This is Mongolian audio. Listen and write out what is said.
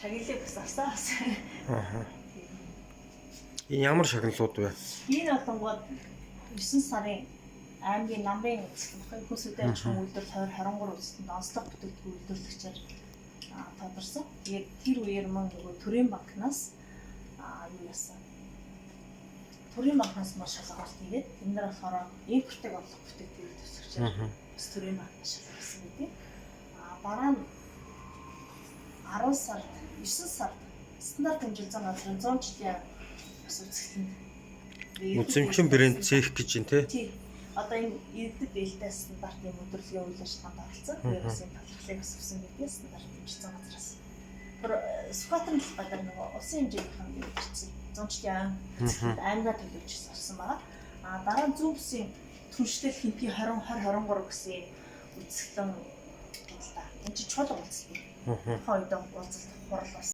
шагналыг бас авсан. Аа. Энэ ямар шагналууд вэ? Энэ болонгод 9 сарын аймгийн намрын хүнсүдэ ачаалал үйлдвэр 2023 үстэнд онцлог бүтээгдэхүүн үйлдвэрлэгчээр тодорсон. Тэгээд тэр үеэр мөн нөгөө төрийн банкнаас юу яасан? Төрийн банкнаас маш шалгалт хийгээд энэ нар болохоор импортыг орлох бүтээгдэхүүн үйлдвэрлэгчээр бас төрийн банкнаас шалгалсан гэдэг. Дараа нь 10 сард 9 сард стандарт хэмжүүлсэн газрын 100 жилийн бас үзэсгэлэнд Үзэмчин брэнд цех гэж юм тий. Одоо энэ иргэдэд ээлтэй стандартын өдрлөгийн үйл ажиллагаанд оролцсон. Тэгээд бас энэ талхлыг бас өгсөн гэдэг стандарт хэмжүүлсэн газраас. Тэр Сүхбаатарын талбайд нөгөө улсын хэмжээнийхэн юм ирсэн. 100 жилийн аймгаа төлөвлөж орсон байгаа. Дараа нь зүүн бүсийн түншлэл хэмтгий 2023 гэсэн үзэсгэлэн энэ чинь чухал уулзалт. Хоёрдоо уулзалт хурал бас